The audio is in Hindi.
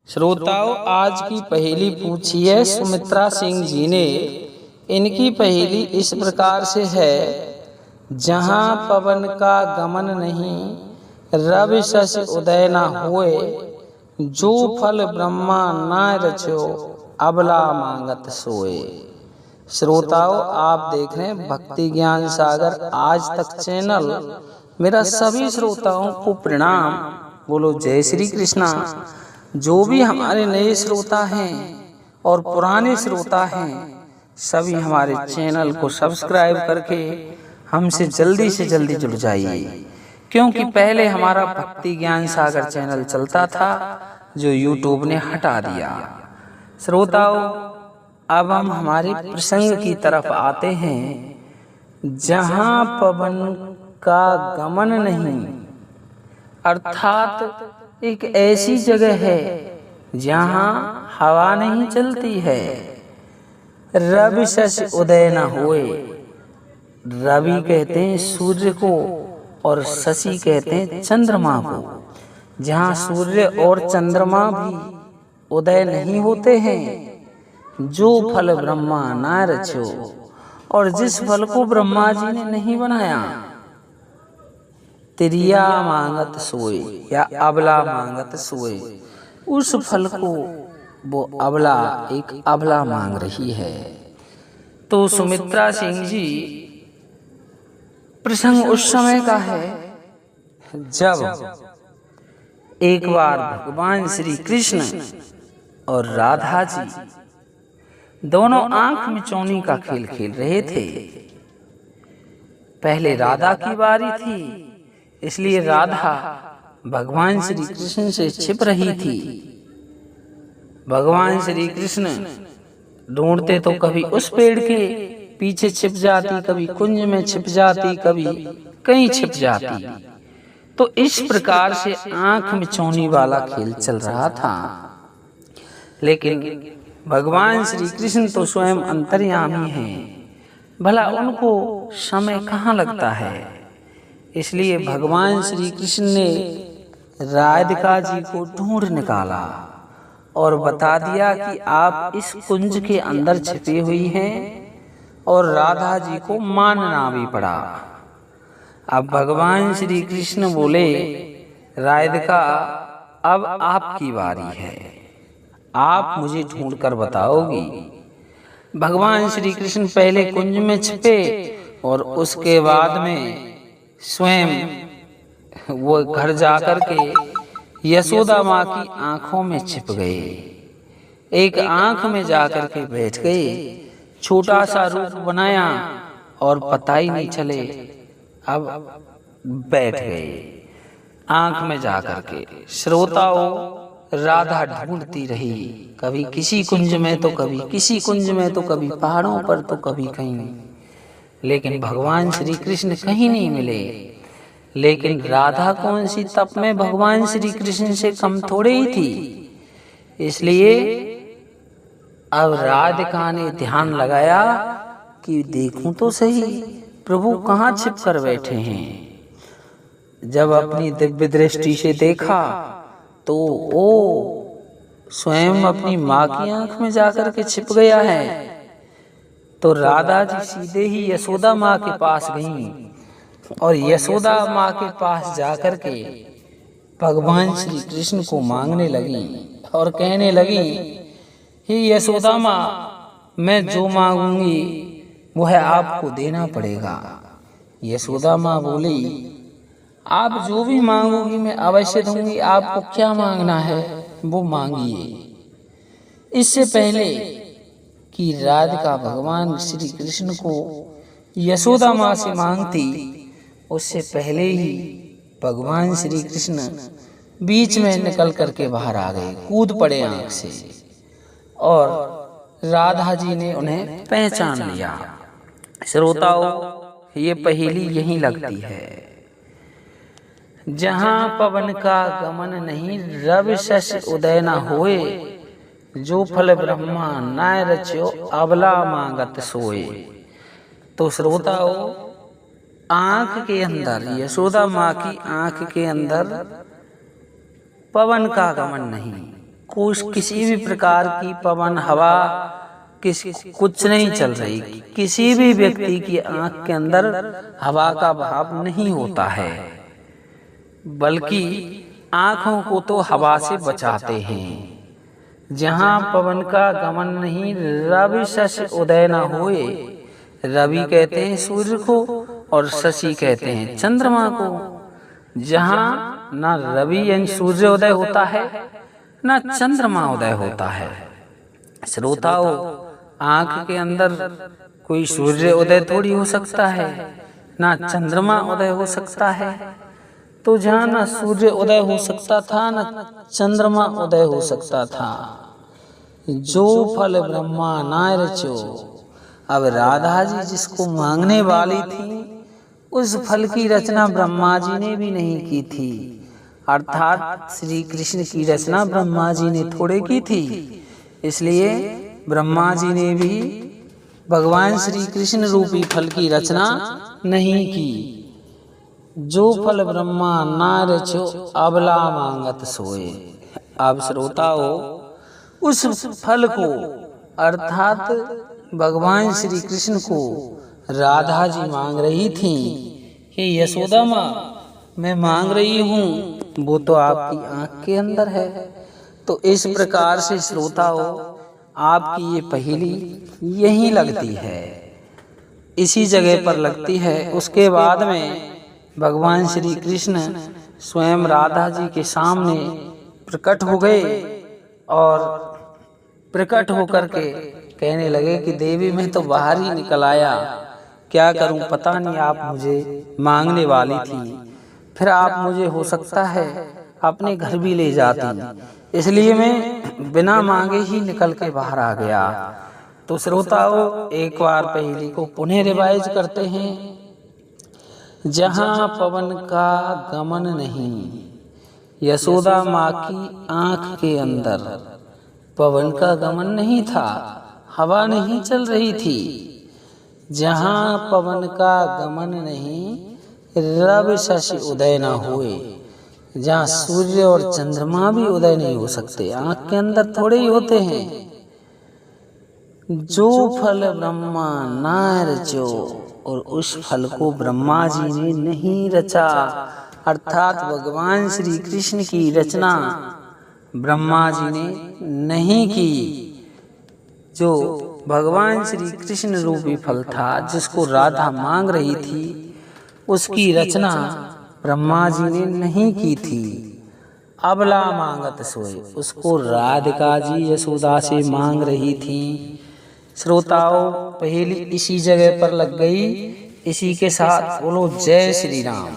श्रोताओं, आज की पहेली पूछी है सुमित्रा सिंह जी ने। इनकी पहेली इस प्रकार से है। जहाँ पवन का गमन नहीं, रवि शशि उदय न होए, जो फल ब्रह्मा न रचो, अबला मांगत सोए। श्रोताओं, आप देख रहे हैं भक्ति ज्ञान सागर आज तक चैनल। मेरा सभी श्रोताओं को प्रणाम। बोलो जय श्री कृष्णा। जो भी हमारे नए श्रोता हैं और पुराने श्रोता हैं, सभी हमारे चैनल को सब्सक्राइब करके हमसे जल्दी से जल्दी जुड़ जाइए, क्योंकि पहले हमारा भक्ति ज्ञान सागर चैनल चलता था जो यूट्यूब ने हटा दिया। श्रोताओं, अब हम हमारे प्रसंग की तरफ आते हैं। जहाँ पवन का गमन नहीं, अर्थात एक ऐसी जगह है जहाँ हवा नहीं चलती है। रवि शशि उदय न होए, रवि कहते हैं सूर्य को और शशि कहते हैं चंद्रमा को। जहाँ सूर्य और चंद्रमा भी उदय नहीं होते हैं, जो फल ब्रह्मा न रचो, और जिस फल को ब्रह्मा जी ने नहीं बनाया, तिरिया मांगत सोए या अबला मांगत सोए, उस फल को वो अबला एक अबला मांग रही है। तो सुमित्रा सिंह जी, प्रसंग उस समय का है जब एक बार भगवान श्री कृष्ण और राधा जी दोनों आंख मिचौनी का खेल खेल रहे थे। पहले राधा की बारी थी, इसलिए राधा भगवान श्री कृष्ण से छिप रही थी। भगवान श्री कृष्ण ढूंढते तो कभी उस पेड़ के पीछे छिप जाती, कभी कुंज में छिप जाती, कभी कहीं छिप जाती। तो इस प्रकार से आंख मिचौनी वाला खेल चल रहा था। लेकिन भगवान श्री कृष्ण तो स्वयं अंतर्यामी हैं, भला उनको समय कहाँ लगता है। इसलिए भगवान श्री कृष्ण ने राधिका जी को ढूंढ निकाला और बता दिया कि आप इस कुंज के अंदर छिपी हुई हैं, और राधा जी को मानना भी पड़ा। अब भगवान श्री कृष्ण बोले, राधिका अब आपकी बारी है, आप मुझे ढूंढ कर बताओगी। भगवान श्री कृष्ण पहले कुंज में छिपे और उसके बाद में स्वयं वो घर जाकर के यशोदा माँ की आंखों में छिप गए। एक आंख में जाकर के बैठ गए, छोटा सा रूप बनाया और पता ही नहीं चले, अब बैठ गए आंख में जाकर के। श्रोताओं, राधा ढूंढती रही, कभी किसी कुंज में तो कभी किसी कुंज में, तो कभी पहाड़ों पर तो कभी कहीं, लेकिन भगवान श्री कृष्ण कहीं नहीं मिले। लेकिन राधा कौन सी तप में भगवान श्री कृष्ण से कम थोड़े ही थी। इसलिए अब राधिका ने ध्यान लगाया कि देखूं तो सही प्रभु कहाँ छिप कर बैठे हैं। जब अपनी दिव्य दृष्टि से देखा तो वो स्वयं अपनी माँ की आंख में जाकर के छिप गया है। तो राधा जी सीधे ही यशोदा माँ के पास गईं और यशोदा माँ के पास जाकर के भगवान श्री कृष्ण को मांगने लगी और कहने लगी, हे यशोदा माँ, मैं जो मांगूंगी वो है आपको देना पड़ेगा। यशोदा माँ बोली, आप जो भी मांगोगी मैं अवश्य दूंगी, आपको क्या मांगना है वो मांगिए। इससे पहले कि राधिका भगवान श्री कृष्ण को यशोदा माँ से मांगती, उससे पहले ही भगवान श्री कृष्ण बीच में निकल करके बाहर आ गए, कूद पड़े आंख से, और राधा जी ने उन्हें पहचान लिया। श्रोताओं, ये पहेली यही लगती है। जहाँ पवन का गमन नहीं, रवि शशि उदय न होए, जो फल ब्रह्मा न रचो, अबला मांगत सोए। तो श्रोताओं, आंख के अंदर, यशोदा माँ की आंख के अंदर पवन का गमन नहीं, किसी भी प्रकार की पवन हवा कुछ नहीं चल रही। किसी भी व्यक्ति की आंख के अंदर हवा का भाव नहीं होता है, बल्कि आंखों को तो हवा से बचाते हैं। जहाँ पवन का गमन नहीं, रवि शशि उदय न होए। रवि कहते हैं सूर्य को और शशि कहते हैं चंद्रमा को। जहाँ न रवि यानी सूर्य उदय होता है, न चंद्रमा उदय होता है। श्रोताओं, आंख के अंदर कोई सूर्य उदय थोड़ी हो सकता है, ना चंद्रमा उदय हो सकता है। तो जहाँ न सूर्य उदय हो सकता था, न चंद्रमा उदय हो सकता था, जो फल ब्रह्मा नाय रचो। अब राधा जी जिसको मांगने वाली थी, उस फल की रचना ब्रह्मा जी ने भी नहीं की थी। अर्थात श्री कृष्ण की रचना ब्रह्मा जी ने थोड़े की थी। इसलिए ब्रह्मा जी ने भी भगवान श्री कृष्ण रूपी फल की रचना नहीं की। जो फल ब्रह्मा ना रचो, अबला मांगत सोए। अब श्रोताओं, उस फल को अर्थात भगवान श्री कृष्ण को राधा जी मांग रही थी कि यशोदा माँ, मैं मांग रही हूँ, वो तो आपकी आंख के अंदर है। तो इस प्रकार से श्रोताओं, आपकी ये पहेली यहीं लगती है, इसी जगह पर लगती है। उसके बाद में भगवान श्री कृष्ण स्वयं राधा जी के सामने प्रकट हो गए और प्रकट होकर के कहने लगे कि देवी, मैं तो बाहर ही निकल आया, क्या करूं पता नहीं, आप मुझे मांगने वाली थी, फिर आप मुझे हो सकता है अपने घर भी ले जाती, इसलिए मैं बिना मांगे ही निकल के बाहर आ गया। तो श्रोताओं, एक बार पहेली को पुनः रिवाइज करते हैं। जहाँ पवन का गमन नहीं, यशोदा माँ की आंख के अंदर पवन का गमन नहीं था, हवा नहीं चल रही थी। जहाँ पवन का गमन नहीं, रवि शशि उदय न हुए। जहाँ सूर्य और चंद्रमा भी उदय नहीं हो सकते, आंख के अंदर थोड़े ही होते हैं। जो फल ब्रह्मा ना रचो, और उस फल को ब्रह्मा जी ने नहीं रचा, अर्थात भगवान श्री कृष्ण की रचना ब्रह्मा जी ने नहीं की। जो भगवान श्री कृष्ण रूपी फल था, जिसको राधा मांग रही थी, उसकी रचना ब्रह्मा जी ने नहीं की थी। अबला मांगत सोए, उसको राधिका जी यशोदा से मांग रही थी। श्रोताओं, पहेली इसी जगह पर लग गई। इसी के साथ बोलो जय श्री राम।